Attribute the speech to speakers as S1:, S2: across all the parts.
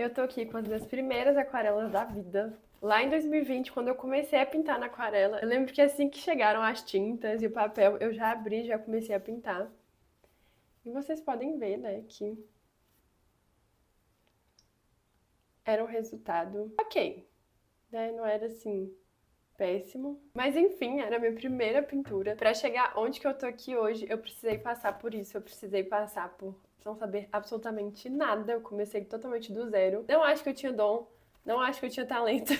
S1: Eu tô aqui com as minhas primeiras aquarelas da vida. Lá em 2020, quando eu comecei a pintar na aquarela, eu lembro que assim que chegaram as tintas e o papel, eu já abri, já comecei a pintar. E vocês podem ver, né, que era um resultado ok, né? Não era assim péssimo. Mas enfim, era a minha primeira pintura. Pra chegar onde que eu tô aqui hoje, eu precisei passar por isso. Eu precisei passar por não saber absolutamente nada. Eu comecei totalmente do zero. Não acho que eu tinha dom, não acho que eu tinha talento.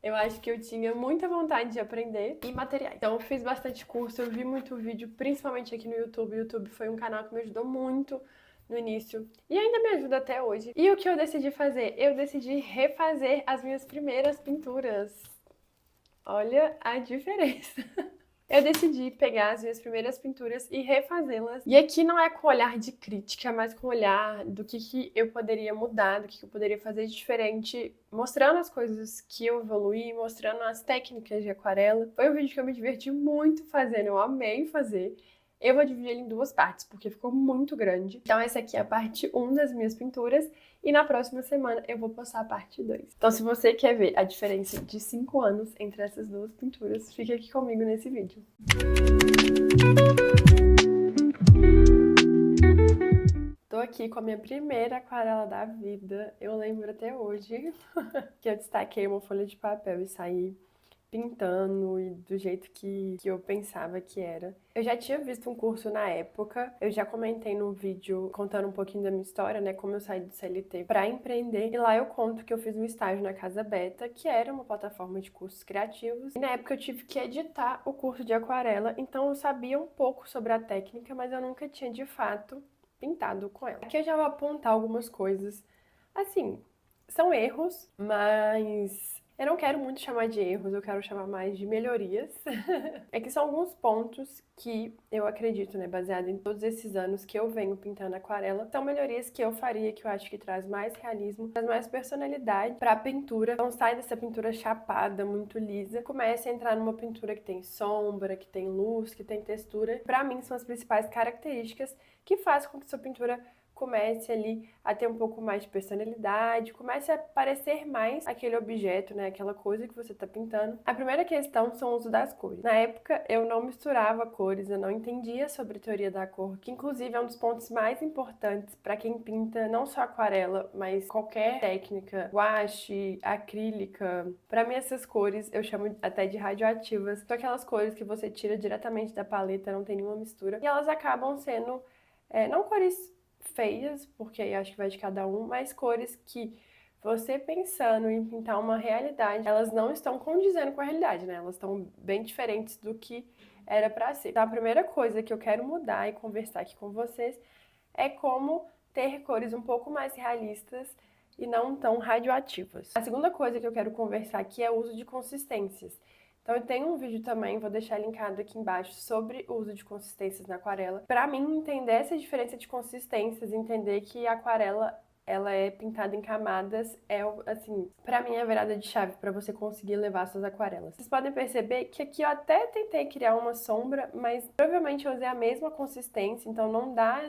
S1: Eu acho que eu tinha muita vontade de aprender e materiais. Então eu fiz bastante curso, eu vi muito vídeo, principalmente aqui no YouTube. O YouTube foi um canal que me ajudou muito no início e ainda me ajuda até hoje. E o que eu decidi fazer? Eu decidi refazer as minhas primeiras pinturas. Olha a diferença. Eu decidi pegar as minhas primeiras pinturas e refazê-las. E aqui não é com olhar de crítica, mas com olhar do que eu poderia mudar, do que eu poderia fazer de diferente, mostrando as coisas que eu evoluí, mostrando as técnicas de aquarela. Foi um vídeo que eu me diverti muito fazendo, eu amei fazer. Eu vou dividir ele em duas partes, porque ficou muito grande. Então essa aqui é a parte 1 das minhas pinturas, e na próxima semana eu vou postar a parte 2. Então se você quer ver a diferença de 5 anos entre essas duas pinturas, fique aqui comigo nesse vídeo. Tô aqui com a minha primeira aquarela da vida. Eu lembro até hoje que eu destaquei uma folha de papel e saí pintando e do jeito que eu pensava que era. Eu já tinha visto um curso na época, eu já comentei no vídeo contando um pouquinho da minha história, né, como eu saí do CLT para empreender. E lá eu conto que eu fiz um estágio na Casa Beta, que era uma plataforma de cursos criativos. E na época eu tive que editar o curso de aquarela, então eu sabia um pouco sobre a técnica, mas eu nunca tinha de fato pintado com ela. Aqui eu já vou apontar algumas coisas. Assim, são erros, mas eu não quero muito chamar de erros, eu quero chamar mais de melhorias. É que são alguns pontos que eu acredito, né, baseado em todos esses anos que eu venho pintando aquarela, são melhorias que eu faria, que eu acho que traz mais realismo, traz mais personalidade pra pintura. Então sai dessa pintura chapada, muito lisa, começa a entrar numa pintura que tem sombra, que tem luz, que tem textura. Pra mim são as principais características que fazem com que sua pintura comece ali a ter um pouco mais de personalidade, comece a parecer mais aquele objeto, né, aquela coisa que você tá pintando. A primeira questão são o uso das cores. Na época, eu não misturava cores, eu não entendia sobre teoria da cor, que inclusive é um dos pontos mais importantes para quem pinta não só aquarela, mas qualquer técnica, guache, acrílica. Para mim, essas cores eu chamo até de radioativas. São aquelas cores que você tira diretamente da paleta, não tem nenhuma mistura, e elas acabam sendo não cores feias, porque aí acho que vai de cada um, mas cores que você pensando em pintar uma realidade, elas não estão condizendo com a realidade, né? Elas estão bem diferentes do que era pra ser. Então a primeira coisa que eu quero mudar e conversar aqui com vocês é como ter cores um pouco mais realistas e não tão radioativas. A segunda coisa que eu quero conversar aqui é o uso de consistências. Então eu tenho um vídeo também, vou deixar linkado aqui embaixo, sobre o uso de consistências na aquarela. Para mim, entender essa diferença de consistências, entender que a aquarela ela é pintada em camadas, é assim, para mim é a virada de chave para você conseguir levar suas aquarelas. Vocês podem perceber que aqui eu até tentei criar uma sombra, mas provavelmente eu usei a mesma consistência, então não dá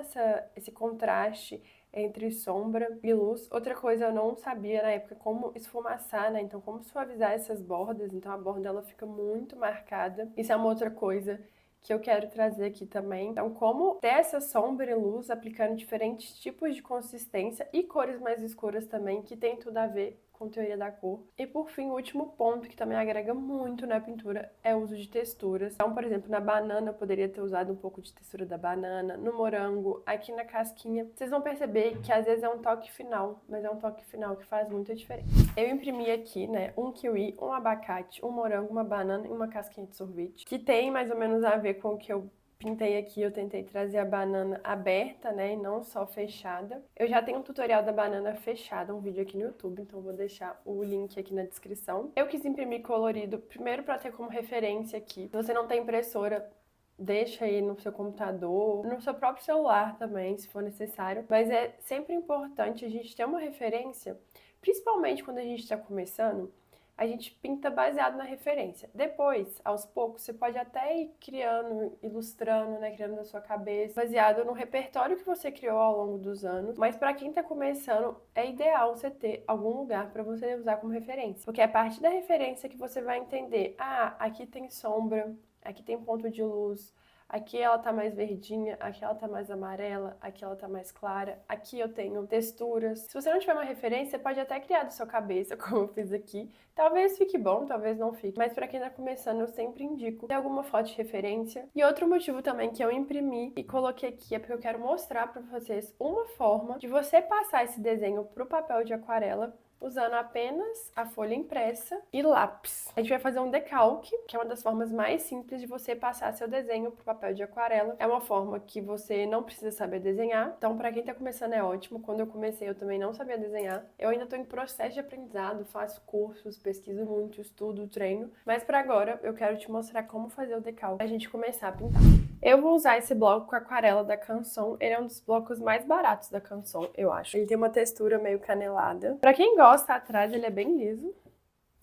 S1: esse contraste entre sombra e luz. Outra coisa, eu não sabia na época como esfumaçar, né? Então, como suavizar essas bordas. Então, a borda ela fica muito marcada. Isso é uma outra coisa que eu quero trazer aqui também. Então, como ter essa sombra e luz aplicando diferentes tipos de consistência e cores mais escuras também, que tem tudo a ver com teoria da cor. E por fim, o último ponto que também agrega muito na pintura é o uso de texturas. Então, por exemplo, na banana eu poderia ter usado um pouco de textura da banana, no morango, aqui na casquinha. Vocês vão perceber que às vezes é um toque final, mas é um toque final que faz muita diferença. Eu imprimi aqui, né, um kiwi, um abacate, um morango, uma banana e uma casquinha de sorvete, que tem mais ou menos a ver com o que eu pintei aqui. Eu tentei trazer a banana aberta, né, e não só fechada. Eu já tenho um tutorial da banana fechada, um vídeo aqui no YouTube, então vou deixar o link aqui na descrição. Eu quis imprimir colorido, primeiro para ter como referência aqui. Se você não tem impressora, deixa aí no seu computador, no seu próprio celular também, se for necessário. Mas é sempre importante a gente ter uma referência, principalmente quando a gente está começando. a gente pinta baseado na referência. Depois, aos poucos, você pode até ir criando, ilustrando, né, criando na sua cabeça, baseado no repertório que você criou ao longo dos anos. Mas para quem tá começando, é ideal você ter algum lugar para você usar como referência, porque é a partir da referência que você vai entender, aqui tem sombra, aqui tem ponto de luz, aqui ela tá mais verdinha, aqui ela tá mais amarela, aqui ela tá mais clara, aqui eu tenho texturas. Se você não tiver uma referência, você pode até criar da sua cabeça, como eu fiz aqui. Talvez fique bom, talvez não fique, mas pra quem tá começando, eu sempre indico ter alguma foto de referência. E outro motivo também que eu imprimi e coloquei aqui é porque eu quero mostrar pra vocês uma forma de você passar esse desenho pro papel de aquarela usando apenas a folha impressa e lápis. A gente vai fazer um decalque, que é uma das formas mais simples de você passar seu desenho pro papel de aquarela. É uma forma que você não precisa saber desenhar, então para quem tá começando é ótimo. Quando eu comecei eu também não sabia desenhar. Eu ainda tô em processo de aprendizado, faço cursos, pesquiso muito, estudo, treino, mas para agora eu quero te mostrar como fazer o decalque pra gente começar a pintar. Eu vou usar esse bloco com a aquarela da Canson. Ele é um dos blocos mais baratos da Canson, eu acho. Ele tem uma textura meio canelada. Pra quem gosta, atrás ele é bem liso.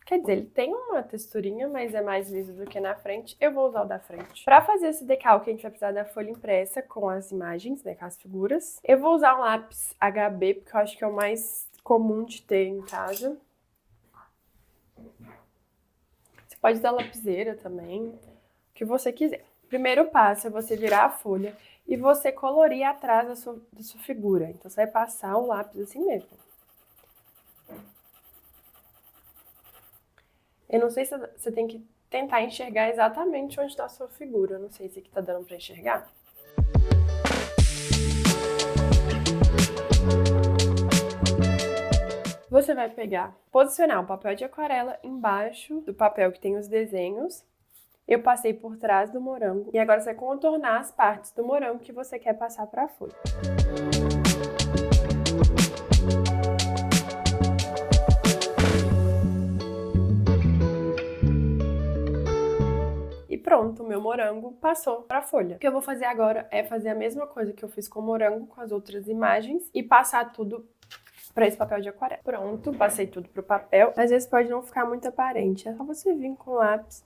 S1: Quer dizer, ele tem uma texturinha, mas é mais liso do que na frente. Eu vou usar o da frente. Pra fazer esse decalque, a gente vai precisar da folha impressa com as imagens, né, com as figuras. Eu vou usar um lápis HB, porque eu acho que é o mais comum de ter em casa. Você pode usar lapiseira também, o que você quiser. Primeiro passo é você virar a folha e você colorir atrás da sua figura. Então, você vai passar o lápis assim mesmo. Eu não sei se você tem que tentar enxergar exatamente onde está a sua figura. Eu não sei se aqui tá dando para enxergar. Você vai posicionar o papel de aquarela embaixo do papel que tem os desenhos. Eu passei por trás do morango. E agora você vai contornar as partes do morango que você quer passar para a folha. E pronto, o meu morango passou para a folha. O que eu vou fazer agora é fazer a mesma coisa que eu fiz com o morango, com as outras imagens, e passar tudo para esse papel de aquarela. Pronto, passei tudo pro papel. Às vezes pode não ficar muito aparente. É só você vir com o lápis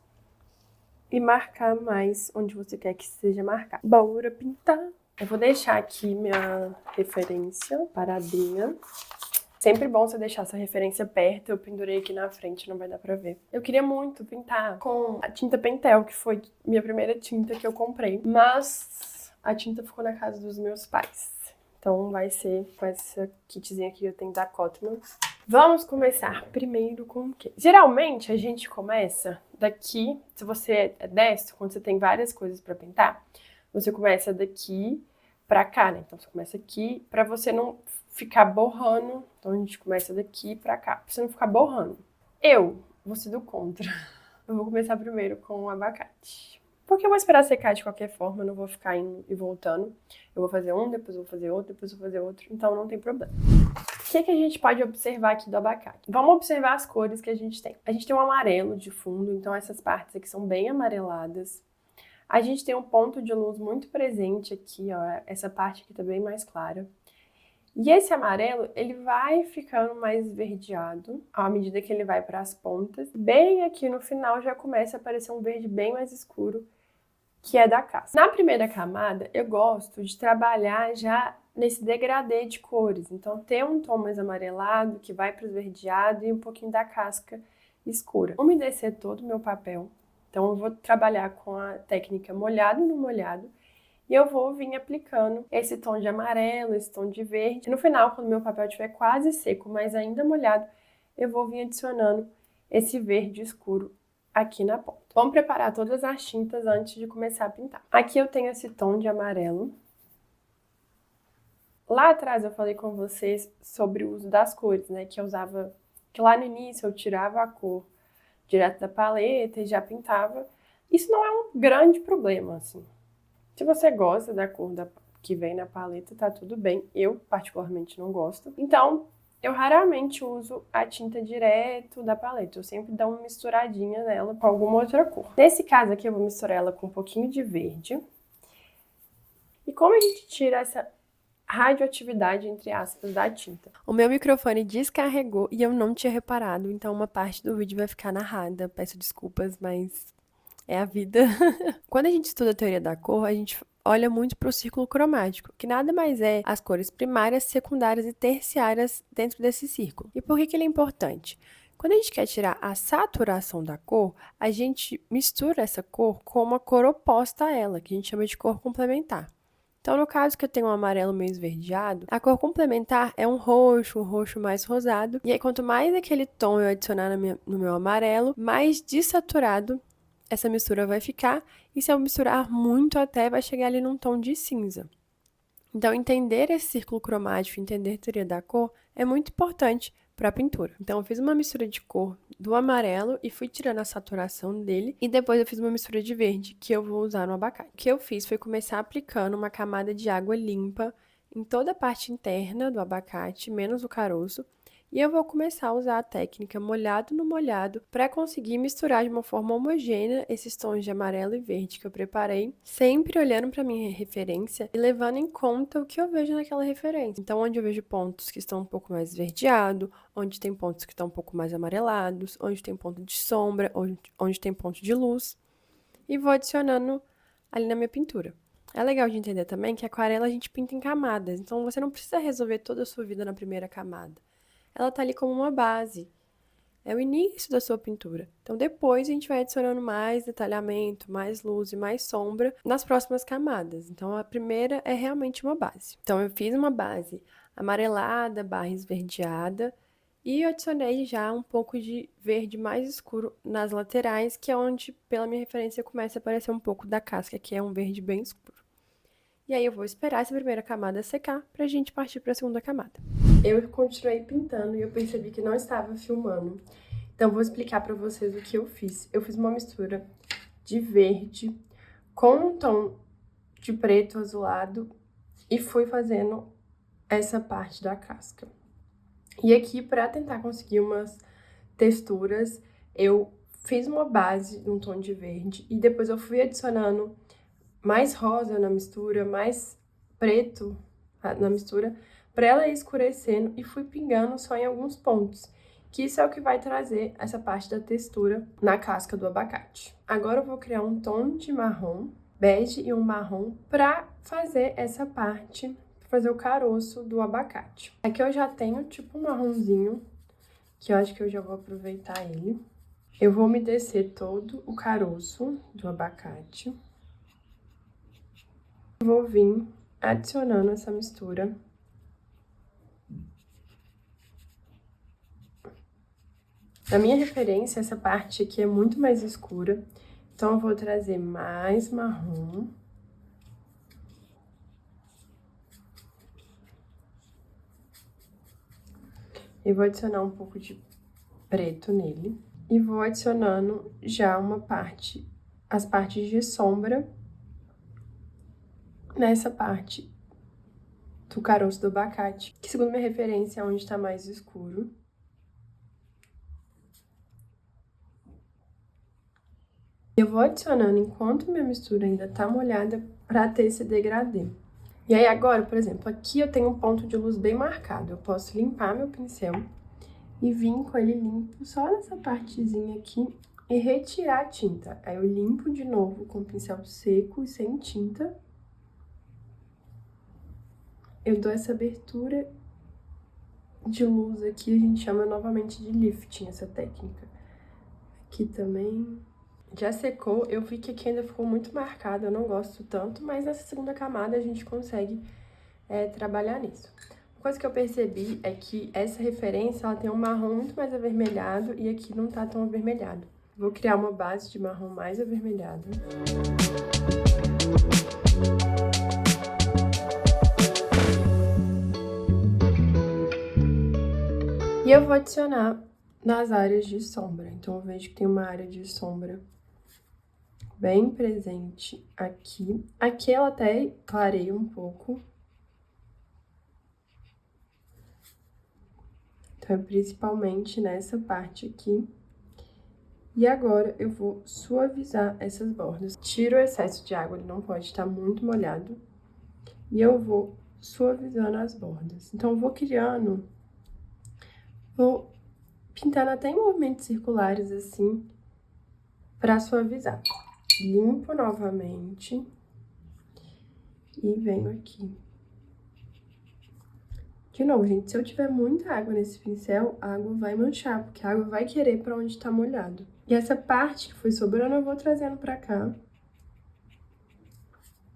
S1: e marcar mais onde você quer que seja marcado. Bora pintar! Eu vou deixar aqui minha referência paradinha. Sempre bom você deixar essa referência perto. Eu pendurei aqui na frente, não vai dar pra ver. Eu queria muito pintar com a tinta Pentel, que foi minha primeira tinta que eu comprei. Mas a tinta ficou na casa dos meus pais. Então vai ser com essa kitzinha aqui que eu tenho da Cotman. Vamos começar primeiro com o quê? Geralmente a gente começa daqui, se você é destro, quando você tem várias coisas pra pintar, você começa daqui pra cá, né? Então você começa aqui pra você não ficar borrando. Então a gente começa daqui pra cá, pra você não ficar borrando. Eu vou ser do contra. Eu vou começar primeiro com o abacate. Porque eu vou esperar secar de qualquer forma, eu não vou ficar indo e voltando. Eu vou fazer um, depois eu vou fazer outro, depois eu vou fazer outro, então não tem problema. O que a gente pode observar aqui do abacate? Vamos observar as cores que a gente tem. A gente tem um amarelo de fundo, então essas partes aqui são bem amareladas. A gente tem um ponto de luz muito presente aqui, ó, essa parte aqui tá bem mais clara. E esse amarelo, ele vai ficando mais esverdeado à medida que ele vai para as pontas. Bem aqui no final já começa a aparecer um verde bem mais escuro, que é da casca. Na primeira camada, eu gosto de trabalhar já nesse degradê de cores. Então, ter um tom mais amarelado, que vai para o esverdeado, e um pouquinho da casca escura. Umedecer todo o meu papel. Então, eu vou trabalhar com a técnica molhado no molhado. E eu vou vir aplicando esse tom de amarelo, esse tom de verde. No final, quando meu papel estiver quase seco, mas ainda molhado, eu vou vir adicionando esse verde escuro aqui na ponta. Vamos preparar todas as tintas antes de começar a pintar. Aqui eu tenho esse tom de amarelo. Lá atrás eu falei com vocês sobre o uso das cores, né? Que lá no início eu tirava a cor direto da paleta e já pintava. Isso não é um grande problema, assim. Se você gosta da cor que vem na paleta, tá tudo bem. Eu, particularmente, não gosto. Então, eu raramente uso a tinta direto da paleta. Eu sempre dou uma misturadinha nela com alguma outra cor. Nesse caso aqui, eu vou misturar ela com um pouquinho de verde. E como a gente tira radioatividade, entre aspas, da tinta. O meu microfone descarregou e eu não tinha reparado, então uma parte do vídeo vai ficar narrada. Peço desculpas, mas é a vida. Quando a gente estuda a teoria da cor, a gente olha muito para o círculo cromático, que nada mais é as cores primárias, secundárias e terciárias dentro desse círculo. E por que ele é importante? Quando a gente quer tirar a saturação da cor, a gente mistura essa cor com uma cor oposta a ela, que a gente chama de cor complementar. Então, no caso que eu tenho um amarelo meio esverdeado, a cor complementar é um roxo mais rosado. E aí, quanto mais aquele tom eu adicionar no meu amarelo, mais desaturado essa mistura vai ficar. E se eu misturar muito até, vai chegar ali num tom de cinza. Então, entender esse círculo cromático, entender a teoria da cor, é muito importante para a pintura. Então, eu fiz uma mistura de cor do amarelo e fui tirando a saturação dele. E depois eu fiz uma mistura de verde, que eu vou usar no abacate. O que eu fiz foi começar aplicando uma camada de água limpa em toda a parte interna do abacate, menos o caroço. E eu vou começar a usar a técnica molhado no molhado para conseguir misturar de uma forma homogênea esses tons de amarelo e verde que eu preparei, sempre olhando para minha referência e levando em conta o que eu vejo naquela referência. Então, onde eu vejo pontos que estão um pouco mais esverdeados, onde tem pontos que estão um pouco mais amarelados, onde tem ponto de sombra, onde tem ponto de luz, e vou adicionando ali na minha pintura. É legal de entender também que a aquarela a gente pinta em camadas, então você não precisa resolver toda a sua vida na primeira camada. Ela tá ali como uma base. É o início da sua pintura. Então, depois a gente vai adicionando mais detalhamento, mais luz e mais sombra nas próximas camadas. Então, a primeira é realmente uma base. Então, eu fiz uma base amarelada, barra esverdeada, e eu adicionei já um pouco de verde mais escuro nas laterais, que é onde, pela minha referência, começa a aparecer um pouco da casca, que é um verde bem escuro. E aí eu vou esperar essa primeira camada secar pra gente partir pra segunda camada. Eu continuei pintando e eu percebi que não estava filmando. Então vou explicar pra vocês o que eu fiz. Eu fiz uma mistura de verde com um tom de preto azulado e fui fazendo essa parte da casca. E aqui, pra tentar conseguir umas texturas, eu fiz uma base num tom de verde e depois eu fui adicionando mais rosa na mistura, mais preto na mistura, para ela ir escurecendo e fui pingando só em alguns pontos, que isso é o que vai trazer essa parte da textura na casca do abacate. Agora eu vou criar um tom de marrom, bege e um marrom para fazer essa parte, fazer o caroço do abacate. Aqui eu já tenho tipo um marronzinho, que eu acho que eu já vou aproveitar ele. Eu vou umedecer todo o caroço do abacate. Vou vir adicionando essa mistura. Na minha referência, essa parte aqui é muito mais escura, então eu vou trazer mais marrom. E vou adicionar um pouco de preto nele. E vou adicionando já as partes de sombra nessa parte do caroço do abacate, que segundo minha referência é onde tá mais escuro. Eu vou adicionando enquanto minha mistura ainda tá molhada pra ter esse degradê. E aí agora, por exemplo, aqui eu tenho um ponto de luz bem marcado. Eu posso limpar meu pincel e vir com ele limpo só nessa partezinha aqui e retirar a tinta. Aí eu limpo de novo com o pincel seco e sem tinta. Eu dou essa abertura de luz aqui, a gente chama novamente de lifting, essa técnica. Aqui também. Já secou, eu vi que aqui ainda ficou muito marcado, eu não gosto tanto, mas nessa segunda camada a gente consegue trabalhar nisso. Uma coisa que eu percebi é que essa referência, ela tem um marrom muito mais avermelhado e aqui não tá tão avermelhado. Vou criar uma base de marrom mais avermelhado. E eu vou adicionar nas áreas de sombra. Então, eu vejo que tem uma área de sombra bem presente aqui. Aqui ela até clareia um pouco. Então, é principalmente nessa parte aqui. E agora, eu vou suavizar essas bordas. Tiro o excesso de água, ele não pode estar muito molhado. E eu vou suavizando as bordas. Então, eu vou criando, vou pintando até em movimentos circulares, assim, pra suavizar. Limpo novamente e venho aqui. De novo, gente, se eu tiver muita água nesse pincel, a água vai manchar, porque a água vai querer pra onde tá molhado. E essa parte que foi sobrando, eu vou trazendo pra cá.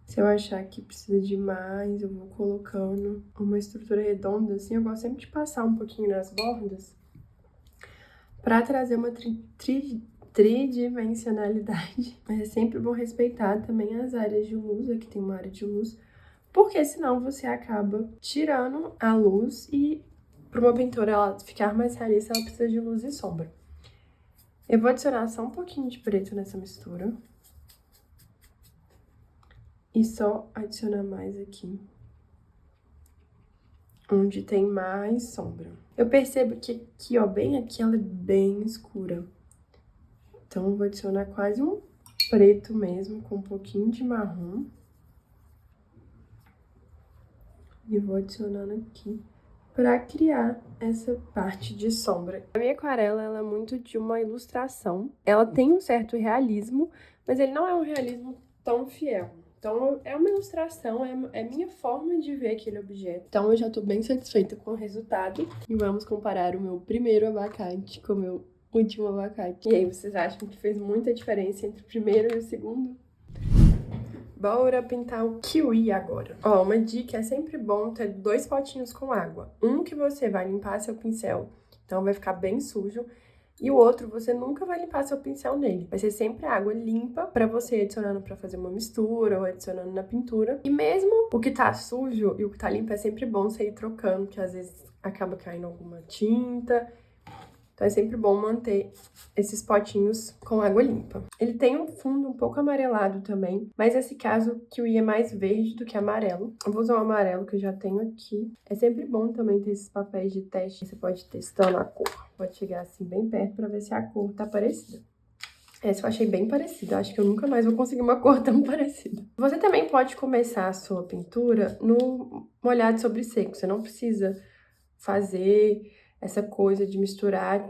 S1: Se eu achar que precisa de mais, eu vou colocando uma estrutura redonda, assim. Eu gosto sempre de passar um pouquinho nas bordas pra trazer uma tridimensionalidade. Mas é sempre bom respeitar também as áreas de luz. Aqui tem uma área de luz, porque senão você acaba tirando a luz e para uma pintura ela ficar mais realista, ela precisa de luz e sombra. Eu vou adicionar só um pouquinho de preto nessa mistura. E só adicionar mais aqui, onde tem mais sombra. Eu percebo que aqui, ó, bem aqui, ela é bem escura. Então, eu vou adicionar quase um preto mesmo, com um pouquinho de marrom. E vou adicionando aqui para criar essa parte de sombra. A minha aquarela, ela é muito de uma ilustração. Ela tem um certo realismo, mas ele não é um realismo tão fiel. Então, é uma ilustração, é minha forma de ver aquele objeto. Então, eu já tô bem satisfeita com o resultado. E vamos comparar o meu primeiro abacate com o meu último abacate. E aí, vocês acham que fez muita diferença entre o primeiro e o segundo? Bora pintar o kiwi agora. Ó, uma dica, é sempre bom ter 2 potinhos com água. Um que você vai limpar seu pincel, então vai ficar bem sujo. E o outro, você nunca vai limpar seu pincel nele. Vai ser sempre água limpa pra você ir adicionando pra fazer uma mistura ou adicionando na pintura. E mesmo o que tá sujo e o que tá limpo é sempre bom você ir trocando, porque às vezes acaba caindo alguma tinta. Então é sempre bom manter esses potinhos com água limpa. Ele tem um fundo um pouco amarelado também, mas nesse caso o kiwi é mais verde do que amarelo. Eu vou usar o amarelo que eu já tenho aqui. É sempre bom também ter esses papéis de teste. Você pode ir testando a cor. Pode chegar assim bem perto pra ver se a cor tá parecida. Essa eu achei bem parecida. Acho que eu nunca mais vou conseguir uma cor tão parecida. Você também pode começar a sua pintura no molhado sobre seco. Você não precisa fazer essa coisa de misturar,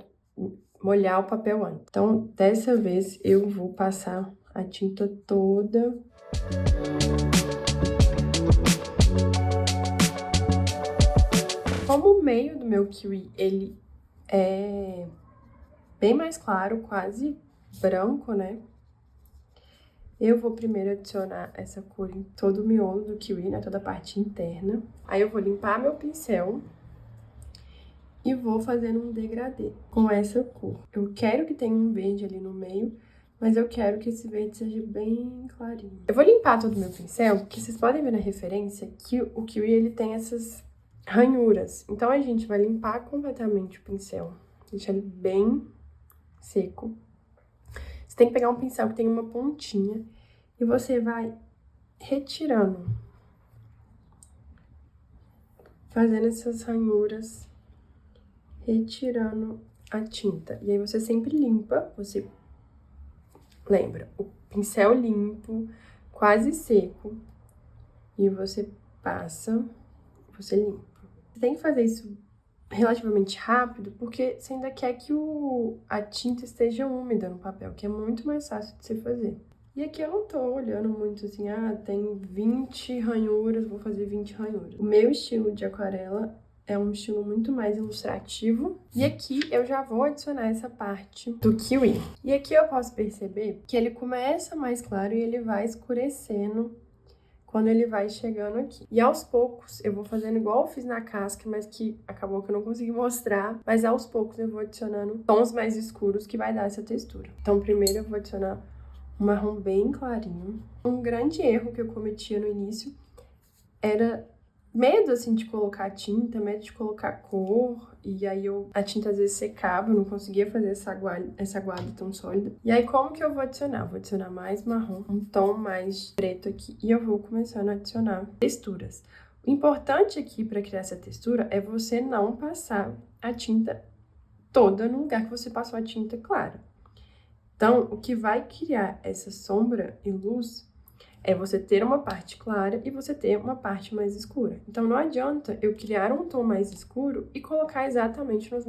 S1: molhar o papel antes. Então, dessa vez, eu vou passar a tinta toda. Como o meio do meu kiwi, ele é bem mais claro, quase branco, né? Eu vou primeiro adicionar essa cor em todo o miolo do kiwi, né? Toda a parte interna. Aí eu vou limpar meu pincel e vou fazendo um degradê com essa cor. Eu quero que tenha um verde ali no meio, mas eu quero que esse verde seja bem clarinho. Eu vou limpar todo o meu pincel, porque vocês podem ver na referência que o kiwi, ele tem essas ranhuras. Então, a gente vai limpar completamente o pincel, deixar ele bem seco. Você tem que pegar um pincel que tem uma pontinha e você vai retirando, fazendo essas ranhuras, retirando a tinta. E aí você sempre limpa, você lembra, o pincel limpo, quase seco, e você passa, você limpa. Você tem que fazer isso relativamente rápido, porque você ainda quer que a tinta esteja úmida no papel, que é muito mais fácil de você fazer. E aqui eu não tô olhando muito assim, tem 20 ranhuras, vou fazer 20 ranhuras. O meu estilo de aquarela é um estilo muito mais ilustrativo. E aqui eu já vou adicionar essa parte do kiwi. E aqui eu posso perceber que ele começa mais claro e ele vai escurecendo quando ele vai chegando aqui. E aos poucos eu vou fazendo igual eu fiz na casca, mas que acabou que eu não consegui mostrar. Mas aos poucos eu vou adicionando tons mais escuros que vai dar essa textura. Então primeiro eu vou adicionar um marrom bem clarinho. Um grande erro que eu cometia no início era medo, assim, de colocar tinta, medo de colocar cor, e aí a tinta às vezes secava, eu não conseguia fazer essa aguada tão sólida. E aí como que eu vou adicionar? Vou adicionar mais marrom, um tom mais preto aqui, e eu vou começando a adicionar texturas. O importante aqui para criar essa textura é você não passar a tinta toda no lugar que você passou a tinta clara. Então, o que vai criar essa sombra e luz é você ter uma parte clara e você ter uma parte mais escura. Então não adianta eu criar um tom mais escuro e colocar exatamente nos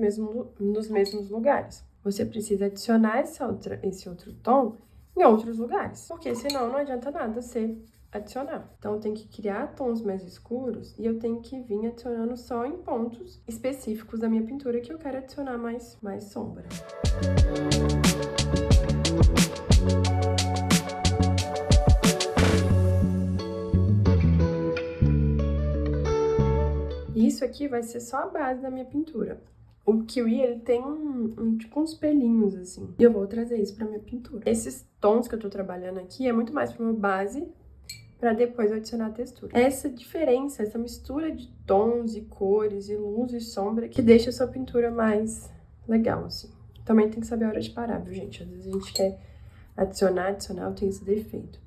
S1: mesmos lugares. Você precisa adicionar esse outro tom em outros lugares, porque senão não adianta nada você adicionar. Então tem que criar tons mais escuros e eu tenho que vir adicionando só em pontos específicos da minha pintura que eu quero adicionar mais sombra. Isso aqui vai ser só a base da minha pintura. O kiwi, ele tem tipo uns pelinhos, assim. E eu vou trazer isso pra minha pintura. Esses tons que eu tô trabalhando aqui é muito mais pra uma base, pra depois eu adicionar a textura. Essa diferença, essa mistura de tons e cores e luz e sombra que deixa a sua pintura mais legal, assim. Também tem que saber a hora de parar, viu, gente? Às vezes a gente quer adicionar, eu tenho esse defeito.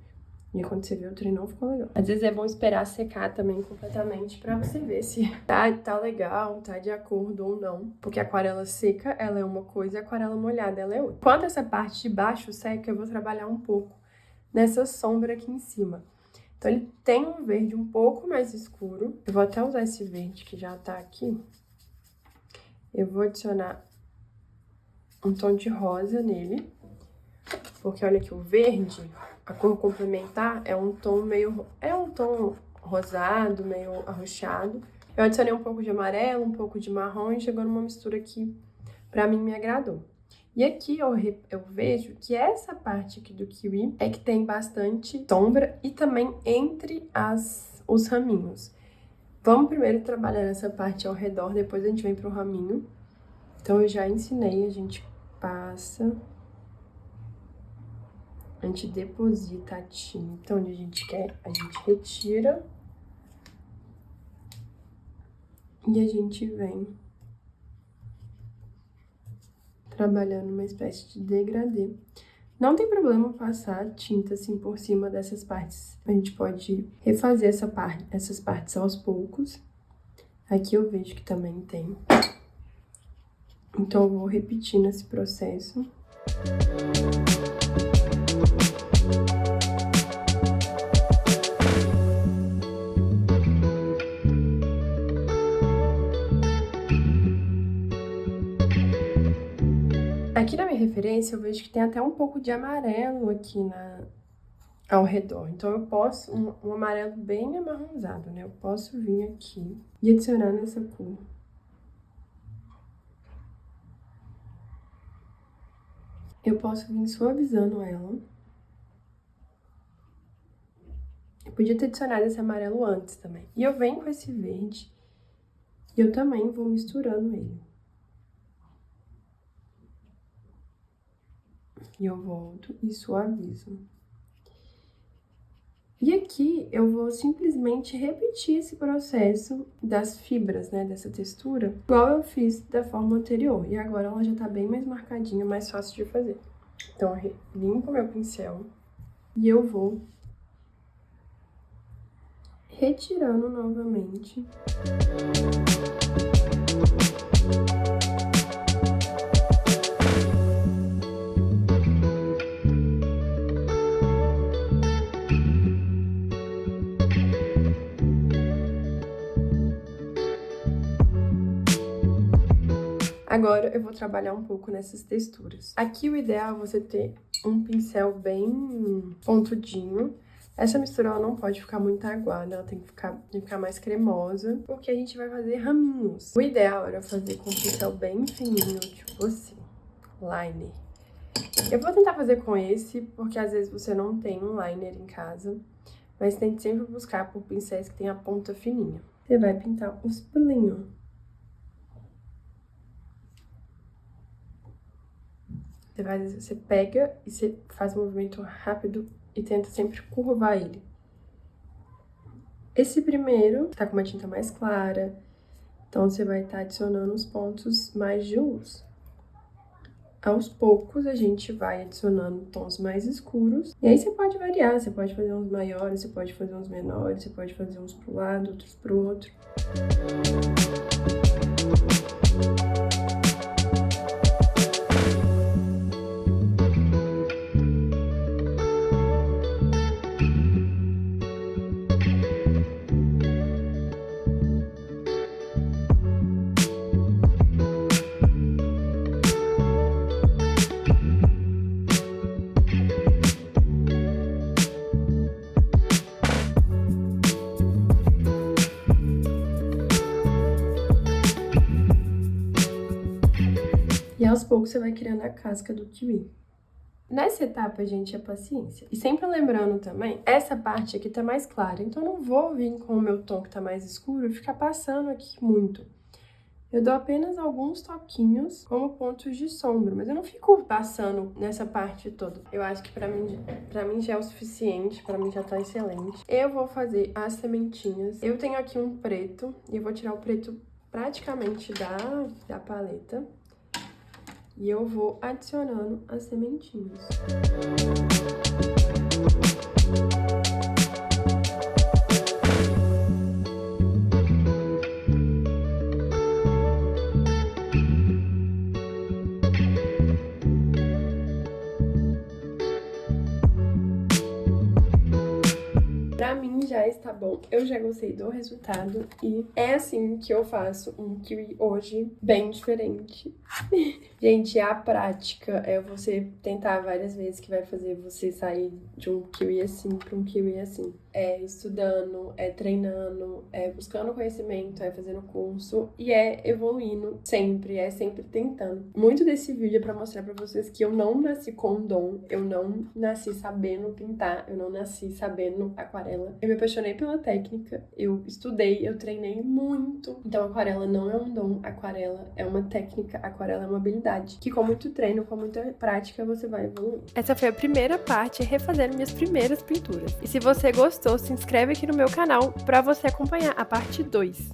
S1: E quando você vê, o trem não ficou legal. Às vezes é bom esperar secar também completamente pra você ver se tá legal, tá de acordo ou não. Porque a aquarela seca, ela é uma coisa, a aquarela molhada, ela é outra. Quando essa parte de baixo seca, eu vou trabalhar um pouco nessa sombra aqui em cima. Então, ele tem um verde um pouco mais escuro. Eu vou até usar esse verde que já tá aqui. Eu vou adicionar um tom de rosa nele. Porque olha que o verde, a cor complementar, é um tom rosado, meio arroxeado. Eu adicionei um pouco de amarelo, um pouco de marrom e chegou numa mistura que pra mim me agradou. E aqui eu vejo que essa parte aqui do kiwi é que tem bastante sombra e também entre os raminhos. Vamos primeiro trabalhar essa parte ao redor, depois a gente vem pro raminho. Então eu já ensinei, a gente passa... A gente deposita a tinta onde a gente quer, a gente retira. E a gente vem trabalhando uma espécie de degradê. Não tem problema passar tinta assim por cima dessas partes. A gente pode refazer essas partes aos poucos. Aqui eu vejo que também tem. Então eu vou repetindo esse processo. Aqui na minha referência, eu vejo que tem até um pouco de amarelo aqui ao redor. Então, eu posso, um amarelo bem amarronzado, né? Eu posso vir aqui e adicionar nessa cor. Eu posso vir suavizando ela. Eu podia ter adicionado esse amarelo antes também. E eu venho com esse verde e eu também vou misturando ele. E eu volto e suavizo. E aqui eu vou simplesmente repetir esse processo das fibras, né, dessa textura, igual eu fiz da forma anterior. E agora ela já tá bem mais marcadinha, mais fácil de fazer. Então eu limpo meu pincel e eu vou retirando novamente. Agora eu vou trabalhar um pouco nessas texturas. Aqui o ideal é você ter um pincel bem pontudinho. Essa mistura ela não pode ficar muito aguada, ela tem que ficar mais cremosa, porque a gente vai fazer raminhos. O ideal era fazer com um pincel bem fininho, tipo assim, liner. Eu vou tentar fazer com esse, porque às vezes você não tem um liner em casa, mas tente sempre buscar por pincéis que tem a ponta fininha. Você vai pintar os pelinhos. Você pega e você faz um movimento rápido e tenta sempre curvar ele. Esse primeiro tá com uma tinta mais clara, então você vai estar adicionando os pontos mais de luz. Aos poucos a gente vai adicionando tons mais escuros, e aí você pode variar, você pode fazer uns maiores, você pode fazer uns menores, você pode fazer uns pro lado, outros pro outro. E aos poucos você vai criando a casca do kiwi. Nessa etapa, gente, é paciência. E sempre lembrando também, essa parte aqui tá mais clara, então eu não vou vir com o meu tom que tá mais escuro e ficar passando aqui muito. Eu dou apenas alguns toquinhos como pontos de sombra, mas eu não fico passando nessa parte toda. Eu acho que pra mim já é o suficiente, pra mim já tá excelente. Eu vou fazer as sementinhas. Eu tenho aqui um preto e eu vou tirar o preto praticamente da paleta. E eu vou adicionando as sementinhas. Pra mim já está bom, eu já gostei do resultado e é assim que eu faço um kiwi hoje, bem diferente. Gente, a prática é você tentar várias vezes que vai fazer você sair de um kiwi assim pra um kiwi assim. É estudando, é treinando, é buscando conhecimento, é fazendo curso e é evoluindo sempre, é sempre tentando. Muito desse vídeo é pra mostrar pra vocês que eu não nasci com dom, eu não nasci sabendo pintar, eu não nasci sabendo aquarela. Eu me apaixonei pela técnica, eu estudei, eu treinei muito. Então aquarela não é um dom, aquarela é uma técnica, aquarela é uma habilidade que com muito treino, com muita prática você vai evoluir. Essa foi a primeira parte, refazendo minhas primeiras pinturas. E se você gostou, se inscreve aqui no meu canal para você acompanhar a parte 2.